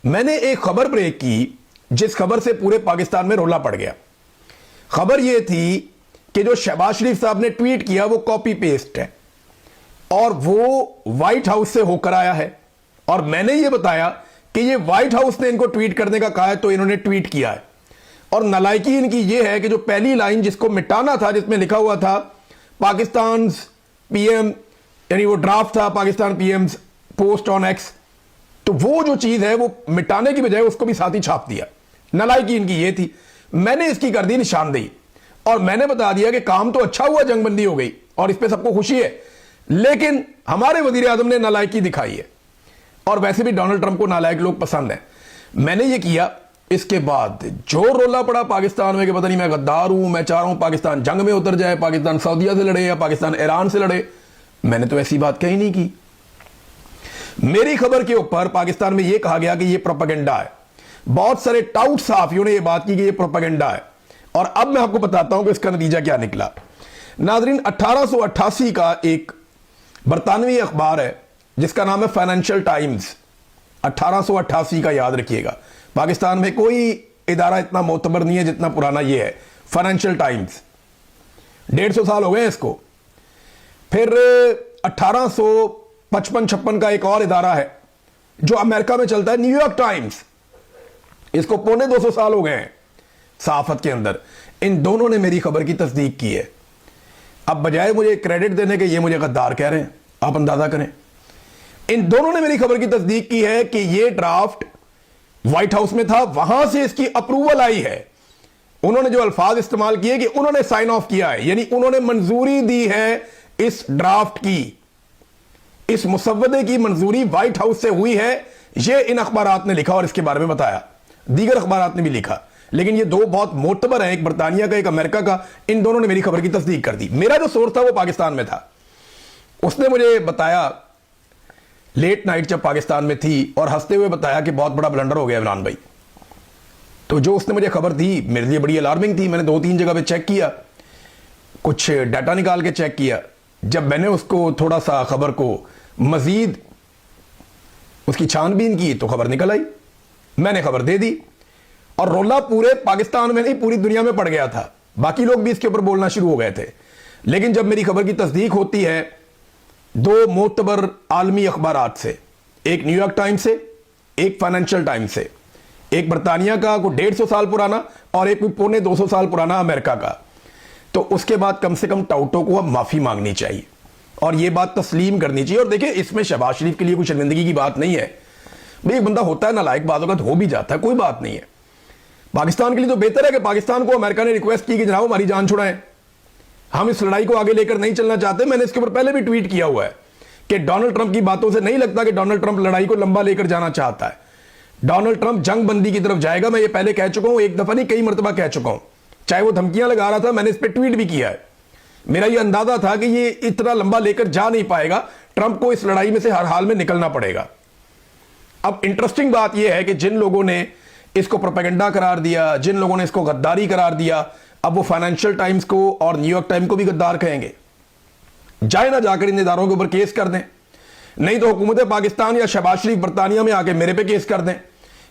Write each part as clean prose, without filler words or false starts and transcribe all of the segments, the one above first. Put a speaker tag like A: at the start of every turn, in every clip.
A: मैंने एक खबर ब्रेक की जिस खबर से पूरे पाकिस्तान में रोला पड़ गया। खबर यह थी कि जो शहबाज शरीफ साहब ने ट्वीट किया वो कॉपी पेस्ट है और वो व्हाइट हाउस से होकर आया है। और मैंने ये बताया कि ये व्हाइट हाउस ने इनको ट्वीट करने का कहा है तो इन्होंने ट्वीट किया है। और नालायकी इनकी ये है कि जो पहली लाइन जिसको मिटाना था, जिसमें लिखा हुआ था पाकिस्तान पीएम, यानी वो ड्राफ्ट था Pakistan PM post on x, तो वो जो चीज है वो मिटाने की बजाय उसको भी साथ ही छाप दिया। नालायकी इनकी ये थी। मैंने इसकी कर दी निशानदेही और मैंने बता दिया कि काम तो अच्छा हुआ, जंगबंदी हो गई और इस पे सबको खुशी है, लेकिन हमारे वजीर आजम ने नालायकी दिखाई है। और वैसे भी डोनाल्ड ट्रंप को नालायक लोग पसंद है। मैंने ये किया। इसके बाद जो रोला पड़ा पाकिस्तान में कि पता नहीं मैं गद्दार हूं, मैं चाह रहा हूं पाकिस्तान जंग में उतर जाए, पाकिस्तान सऊदीया से लड़े या पाकिस्तान ईरान से लड़े, मैंने तो ऐसी बात कही नहीं की। मेरी खबर के ऊपर पाकिस्तान में यह कहा गया कि यह प्रोपेगेंडा है। बहुत सारे टाउट सहाफियों ने यह बात की कि यह प्रोपेगेंडा है। और अब मैं आपको बताता हूं कि इसका नतीजा क्या निकला। नाजरीन, 1888 का एक बरतानवी अखबार है जिसका नाम है फाइनेंशियल टाइम्स। 1888 का याद रखिएगा। पाकिस्तान में कोई इदारा इतना मोतबर नहीं है जितना पुराना यह है, फाइनेंशियल टाइम्स। 150 साल हो गए इसको। फिर 1855-56 का एक और इदारा है जो अमेरिका में चलता है, न्यूयॉर्क टाइम्स। इसको 250 साल हो गए हैं सहाफत के अंदर। इन दोनों ने मेरी खबर की तस्दीक की है। अब बजाय मुझे क्रेडिट देने के ये मुझे गद्दार कह रहे हैं। आप अंदाजा करें, इन दोनों ने मेरी खबर की तस्दीक की है कि ये ड्राफ्ट व्हाइट हाउस में था, वहां से इसकी अप्रूवल आई है। उन्होंने जो अल्फाज इस्तेमाल किए कि उन्होंने साइन ऑफ किया है, यानी उन्होंने मंजूरी दी है इस ड्राफ्ट की, इस मुसव्वदे की मंजूरी व्हाइट हाउस से हुई है। यह इन अखबारात ने लिखा और इसके बारे में बताया। दीगर अखबारात ने भी लिखा, लेकिन ये दो बहुत मोतबर है, एक बरतानिया का, एक अमेरिका का। इन दोनों ने मेरी खबर की तस्दीक कर दी। मेरा जो सोर्स था वो पाकिस्तान में था। उसने मुझे बताया लेट नाइट जब पाकिस्तान में थी और हंसते हुए बताया कि बहुत बड़ा ब्लंडर हो गया इमरान भाई। तो जो उसने मुझे खबर दी मेरे लिए बड़ी अलार्मिंग थी। मैंने 2-3 जगह पे चेक किया, कुछ डाटा निकाल के चेक किया। जब मैंने उसको थोड़ा सा खबर को मजीद उसकी छानबीन की तो खबर निकल आई। मैंने खबर दे दी और रोला पूरे पाकिस्तान में नहीं पूरी दुनिया में पड़ गया था। बाकी लोग भी इसके ऊपर बोलना शुरू हो गए थे। लेकिन जब मेरी खबर की तस्दीक होती है दो मोतबर आलमी अखबारात से, एक न्यूयॉर्क टाइम्स से, एक फाइनेंशियल टाइम्स से, एक बरतानिया का को 150 साल पुराना और एक 250 साल पुराना अमेरिका का, तो उसके बाद कम से कम टाउटों को अब माफी मांगनी चाहिए और यह बात तस्लीम करनी चाहिए। और देखिए, इसमें शहबाज शरीफ के लिए कोई शर्मिंदगी की बात नहीं है। भाई एक बंदा होता है नालायक, बात होगा तो हो भी जाता है, कोई बात नहीं है। पाकिस्तान के लिए तो बेहतर है कि पाकिस्तान को अमेरिका ने रिक्वेस्ट की कि जनाब हमारी जान छुड़ाएं, हम इस लड़ाई को आगे लेकर नहीं चलना चाहते। मैंने इसके ऊपर पहले भी ट्वीट किया हुआ है कि डोनाल्ड ट्रंप की बातों से नहीं लगता कि डोनाल्ड ट्रंप लड़ाई को लंबा लेकर जाना चाहता है। डोनाल्ड ट्रंप जंगबंदी की तरफ जाएगा। मैं ये पहले कह चुका हूं, एक दफा नहीं कई मरतबा कह चुका हूं। चाहे वो धमकियां लगा रहा था, मैंने इस पर ट्वीट भी किया है। मेरा ये अंदाजा था कि ये इतना लंबा लेकर जा नहीं पाएगा, ट्रंप को इस लड़ाई में से हर हाल में निकलना पड़ेगा। अब इंटरेस्टिंग बात यह है कि जिन लोगों ने इसको प्रोपेगेंडा करार दिया, जिन लोगों ने इसको गद्दारी करार दिया, अब वो फाइनेंशियल टाइम्स को और न्यूयॉर्क टाइम्स को भी गद्दार कहेंगे। जाए ना जाकर इन इदारों के ऊपर केस कर दें, नहीं तो हुकूमत पाकिस्तान या शहबाज शरीफ बरतानिया में आके मेरे पे केस कर दें।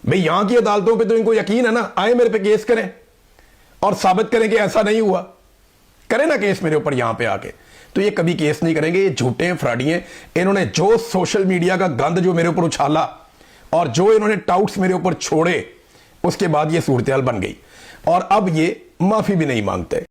A: भाई यहां की अदालतों पे तो इनको यकीन है ना, आए मेरे पे केस करें और साबित करें कि ऐसा नहीं हुआ। करें ना केस मेरे ऊपर यहां पे आके। तो ये कभी केस नहीं करेंगे, ये झूठे हैं, फ्रॉडी हैं। इन्होंने जो सोशल मीडिया का गंद जो मेरे ऊपर उछाला और जो इन्होंने टाउट्स मेरे ऊपर छोड़े, उसके बाद ये सूरत हाल बन गई और अब ये माफी भी नहीं मांगते।